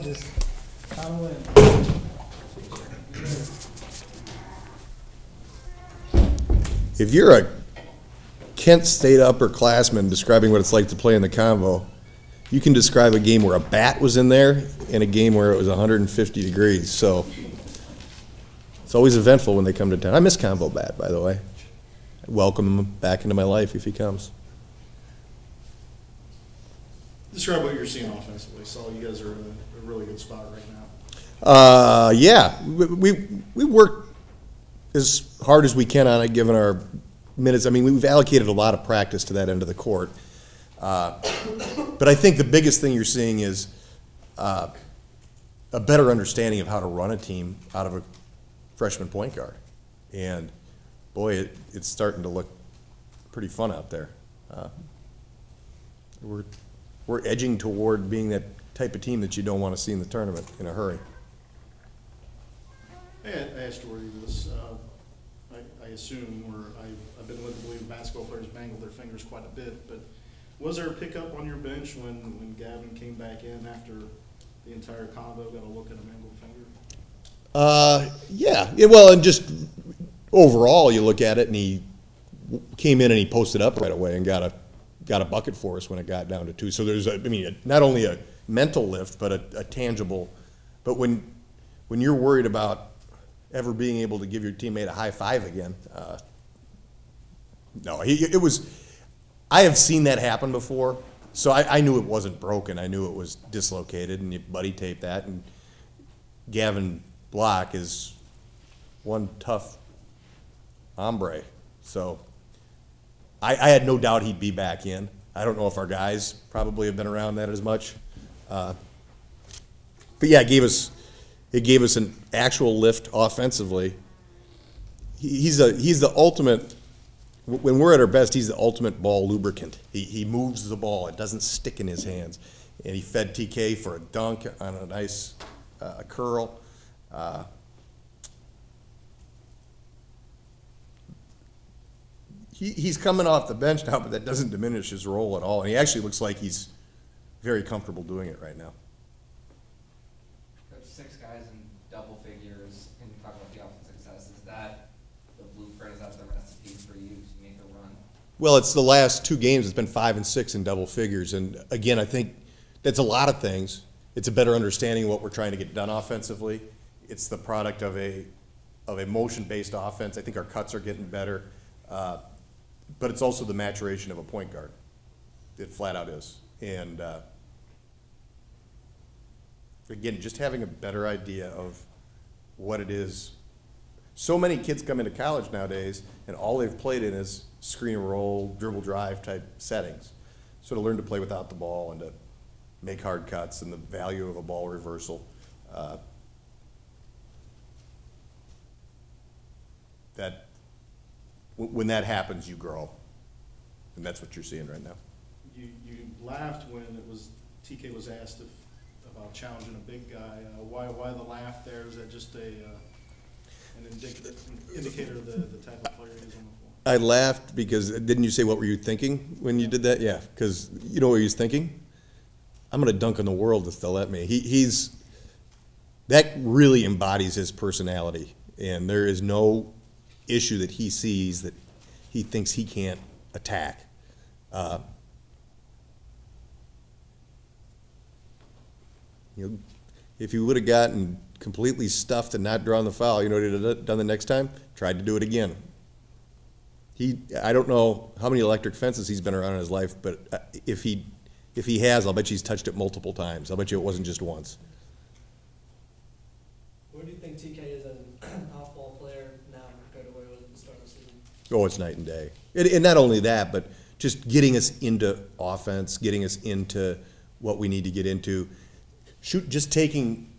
just kind of win. If you're a Kent State upperclassman describing what it's like to play in the convo, you can describe a game where a bat was in there and a game where it was 150 degrees. So it's always eventful when they come to town. I miss Convo Bat, by the way. I welcome him back into my life if he comes. Describe what you're seeing offensively. Saul, you guys are in a really good spot right now. Yeah, we work as hard as we can on it, given our minutes. I mean, we've allocated a lot of practice to that end of the court. But I think the biggest thing you're seeing is a better understanding of how to run a team out of a freshman point guard. And, boy, it's starting to look pretty fun out there. We're edging toward being that type of team that you don't want to see in the tournament in a hurry. I asked Rory this. I assume, or I've been led to believe basketball players mangle their fingers quite a bit, but was there a pickup on your bench when Gavin came back in after the entire combo got a look at a mangled finger? Yeah, well, and just overall, you look at it, and he came in and he posted up right away and got a bucket for us when it got down to 2. So there's, not only a mental lift, but a tangible. But when you're worried about ever being able to give your teammate a high five again, no, it was. I have seen that happen before, so I knew it wasn't broken. I knew it was dislocated, and you buddy taped that. And Gavin Block is one tough hombre, so I had no doubt he'd be back in. I don't know if our guys probably have been around that as much, but yeah, it gave us an actual lift offensively. He's the ultimate. When we're at our best, he's the ultimate ball lubricant. He moves the ball; it doesn't stick in his hands. And he fed TK for a dunk on a nice curl. He's coming off the bench now, but that doesn't diminish his role at all. And he actually looks like he's very comfortable doing it right now. Coach, 6 guys in double figures. Can you talk about the offensive success? Is that the blueprint? Is that the recipe for you to make a run? Well, it's the last 2 games. It's been 5 and 6 in double figures. And again, I think that's a lot of things. It's a better understanding of what we're trying to get done offensively. It's the product of a motion-based offense. I think our cuts are getting better. But it's also the maturation of a point guard. It flat out is. And again, just having a better idea of what it is. So many kids come into college nowadays, and all they've played in is screen and roll, dribble drive type settings. So to learn to play without the ball and to make hard cuts and the value of a ball reversal. That when that happens, you grow, and that's what you're seeing right now. You laughed when TK was asked about challenging a big guy. Why the laugh there? Is that just an indicator of the type of player he is on the floor? I laughed because, didn't you say what were you thinking when you did that? Yeah, because you know what he was thinking? I'm going to dunk on the world if they'll let me. That really embodies his personality, and there is no issue that he sees that he thinks he can't attack. If he would have gotten completely stuffed and not drawn the foul, you know what he'd have done the next time? Tried to do it again. I don't know how many electric fences he's been around in his life, but if he has, I'll bet you he's touched it multiple times. I'll bet you it wasn't just once. Where do you think TK is as an off-ball player now compared to where he was at the start of the season? Oh, it's night and day. And not only that, but just getting us into offense, getting us into what we need to get into. Just taking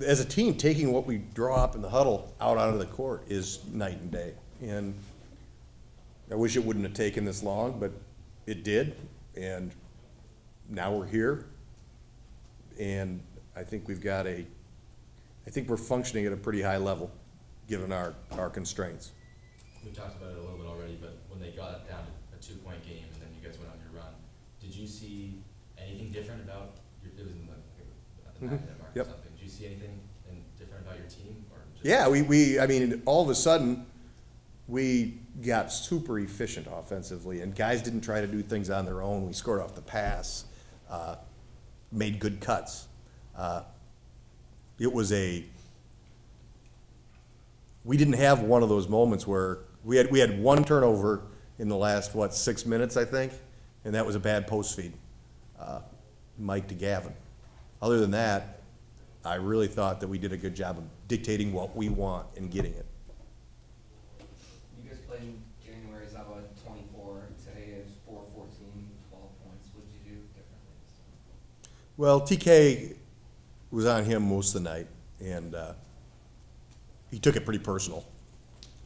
as a team, taking what we draw up in the huddle out onto the court is night and day. And I wish it wouldn't have taken this long, but it did. And now we're here. And I think I think we're functioning at a pretty high level, given our constraints. We talked about it a little bit already, but when they got down to a 2-point game and then you guys went on your run, did you see anything different about it was in the the Mhm. magnet mark or Yep. something. Did you see anything different about your team, or just? Yeah, I mean, all of a sudden, we got super efficient offensively, and guys didn't try to do things on their own. We scored off the pass, made good cuts. We didn't have one of those moments where we had one turnover in the last, 6 minutes, I think, and that was a bad post feed, Mike to Gavin. Other than that, I really thought that we did a good job of dictating what we want and getting it. You guys played in January, is that about 24, today is 4-14, 12 points, what did you do differently this time? Well, TK was on him most of the night, and he took it pretty personal.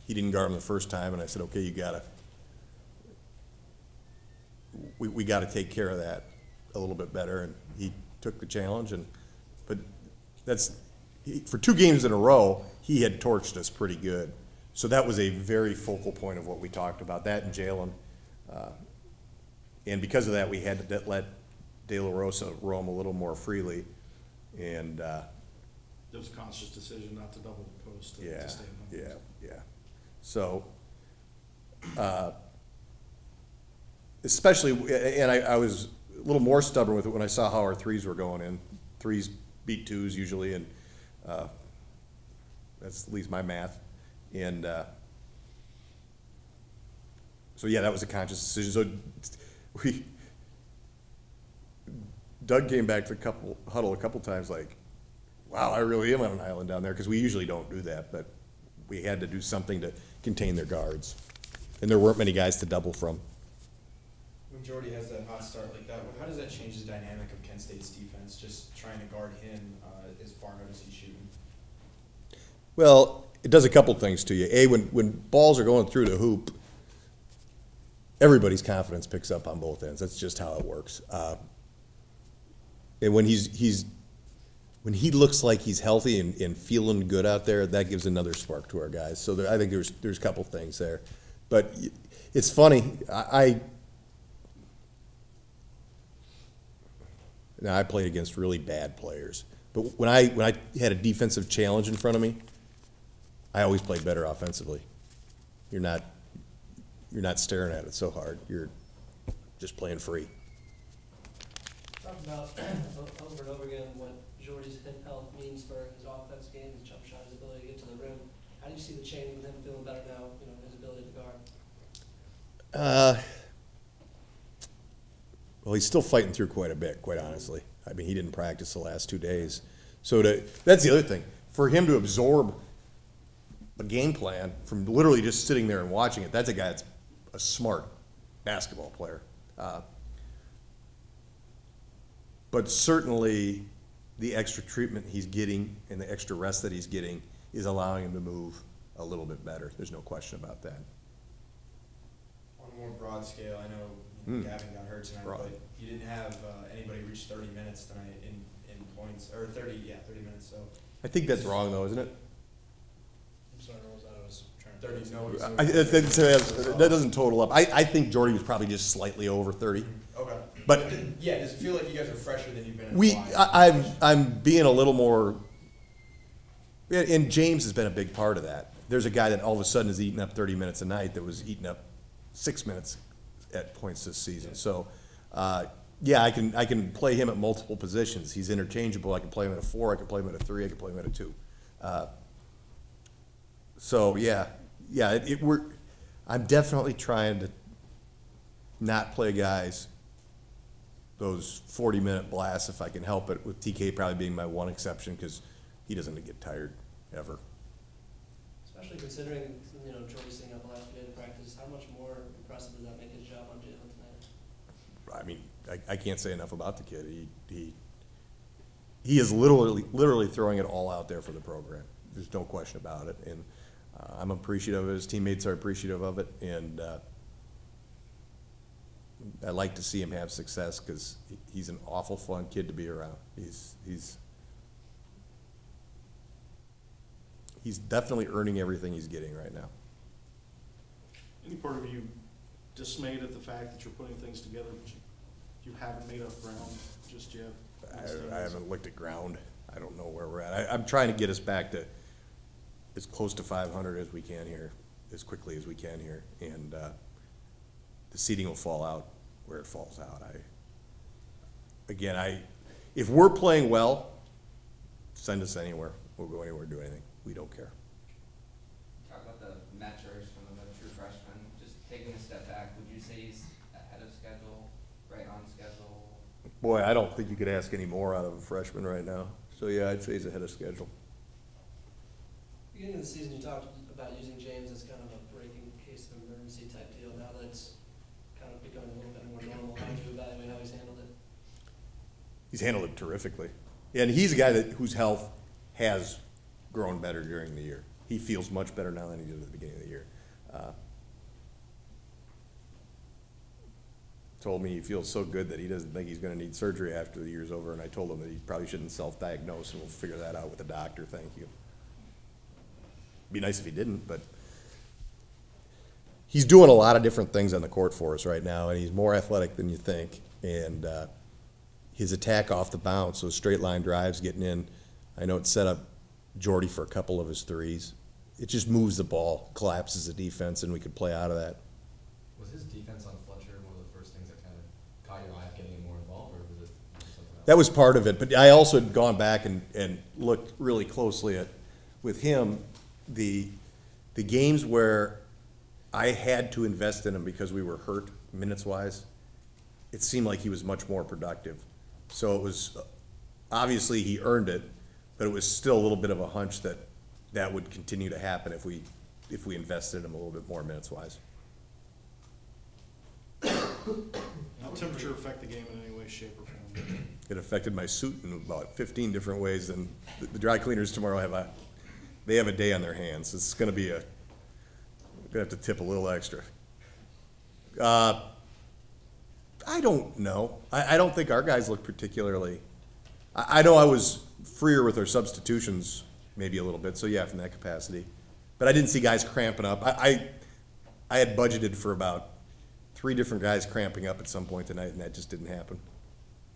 He didn't guard him the first time, and I said, okay, we gotta take care of that a little bit better, and he took the challenge, but for 2 games in a row, he had torched us pretty good. So that was a very focal point of what we talked about, that and Jalen. And because of that, we had to let De La Rosa roam a little more freely, and It was a conscious decision not to double the post to yeah, stay in home. yeah. So, especially, and I was a little more stubborn with it when I saw how our threes were going in. Threes beat twos usually, and that's at least my math. And so, yeah, that was a conscious decision. So Doug came back to the huddle a couple times like, wow, I really am on an island down there, because we usually don't do that, but we had to do something to contain their guards. And there weren't many guys to double from. When Jordy has that hot start like that, how does that change the dynamic of Kent State's defense, just trying to guard him as far out as he's shooting? Well, it does a couple things to you. A, when balls are going through the hoop, everybody's confidence picks up on both ends. That's just how it works. And when when he looks like he's healthy and feeling good out there, that gives another spark to our guys. So I think there's a couple things there. But it's funny, now I played against really bad players, but when I had a defensive challenge in front of me, I always played better offensively. You're not staring at it so hard. You're just playing free. Talk about over and over again what Jordy's hip health means for his offense game, his jump shot, his ability to get to the rim. How do you see the change with him feeling better now, his ability to guard? Well, he's still fighting through quite a bit, quite honestly. I mean, he didn't practice the last 2 days. So that's the other thing. For him to absorb a game plan from literally just sitting there and watching it, that's a guy that's a smart basketball player. But certainly the extra treatment he's getting and the extra rest that he's getting is allowing him to move a little bit better. There's no question about that. On a more broad scale, I know Gavin got hurt tonight, Broad. but you didn't have anybody reach 30 minutes tonight in points, or 30 minutes, so. I think that's wrong, though, isn't it? I'm sorry, what was that? I was trying to. 30, no. That doesn't total up. I think Jordy was probably just slightly over 30. Okay. But yeah, does it feel like you guys are fresher than you've been in a while? I'm being a little more, and James has been a big part of that. There's a guy that all of a sudden is eating up 30 minutes a night that was eating up 6 minutes at points this season. So, yeah, I can play him at multiple positions. He's interchangeable. I can play him at a 4. I can play him at a 3. I can play him at a 2. So yeah, I'm definitely trying to not play guys those 40-minute blasts if I can help it, with TK probably being my one exception because he doesn't get tired ever. Especially considering, Jordy staying up the last few days of practice, how much more impressive does that make his job on Jalen tonight? I mean, I can't say enough about the kid. He is literally throwing it all out there for the program. There's no question about it, and I'm appreciative of it. His teammates are appreciative of it, and I like to see him have success because he's an awful fun kid to be around. He's definitely earning everything he's getting right now. Any part of you dismayed at the fact that you're putting things together, but you haven't made up ground just yet? I haven't looked at ground. I don't know where we're at. I'm trying to get us back to as close to 500 as we can here, as quickly as we can here. And the seating will fall out where it falls out. If we're playing well, send us anywhere. We'll go anywhere, do anything. We don't care. Talk about the metrics from the true freshman, just taking a step back, would you say he's ahead of schedule, right on schedule? Boy, I don't think you could ask any more out of a freshman right now. So yeah, I'd say he's ahead of schedule. Beginning of the season, you talked about using James as kind of a breaking case of emergency type deal. Now that it's kind of becoming a little bit more normal, how would you evaluate how he's handled it? He's handled it terrifically. And he's a guy whose health has grown better during the year. He feels much better now than he did at the beginning of the year. Told me he feels so good that he doesn't think he's going to need surgery after the year's over, and I told him that he probably shouldn't self-diagnose, and we'll figure that out with the doctor. Thank you. Be nice if he didn't, but he's doing a lot of different things on the court for us right now, and he's more athletic than you think. And his attack off the bounce, those straight line drives getting in, I know it set up Jordy for a couple of his threes. It just moves the ball, collapses the defense, and we could play out of that. Was his defense on Fletcher one of the first things that kind of caught your eye of getting him more involved, or was it something else? That was part of it, but I also had gone back and looked really closely at, with him, the games where I had to invest in him because we were hurt minutes-wise, it seemed like he was much more productive. So it was, obviously he earned it, but it was still a little bit of a hunch that that would continue to happen if we invested in him a little bit more minutes-wise. How temperature affect the game in any way, shape, or form? It affected my suit in about 15 different ways, and the dry cleaners tomorrow have a day on their hands. It's going to be going to have to tip a little extra. I don't know. I don't think our guys look particularly. I know I was freer with our substitutions maybe a little bit, so yeah, from that capacity. But I didn't see guys cramping up. I had budgeted for about 3 different guys cramping up at some point tonight, and that just didn't happen.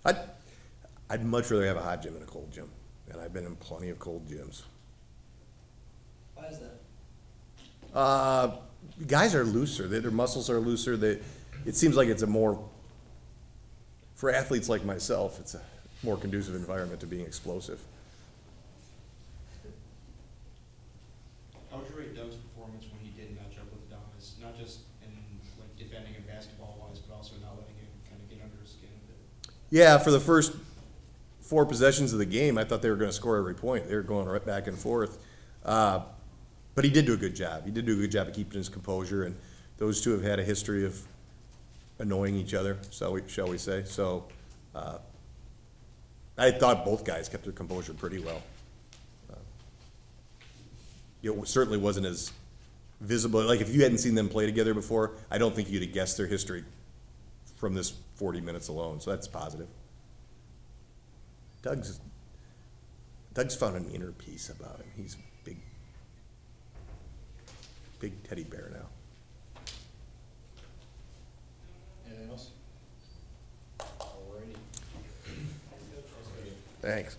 I'd much rather have a hot gym than a cold gym, and I've been in plenty of cold gyms. Why is that? Guys are looser. Their muscles are looser. It seems like it's a more, for athletes like myself, it's a more conducive environment to being explosive. How would you rate Doug's performance when he did match up with Adonis? Not just in like defending and basketball-wise, but also not letting him kind of get under his skin a bit? Yeah, for the first 4 possessions of the game, I thought they were going to score every point. They were going right back and forth. But he did do a good job. He did do a good job of keeping his composure, and those two have had a history of annoying each other, shall we say. So I thought both guys kept their composure pretty well. It certainly wasn't as visible. Like, if you hadn't seen them play together before, I don't think you'd have guessed their history from this 40 minutes alone, so that's positive. Doug's found an inner peace about him. He's big teddy bear now. Anything else? Alrighty. Thanks.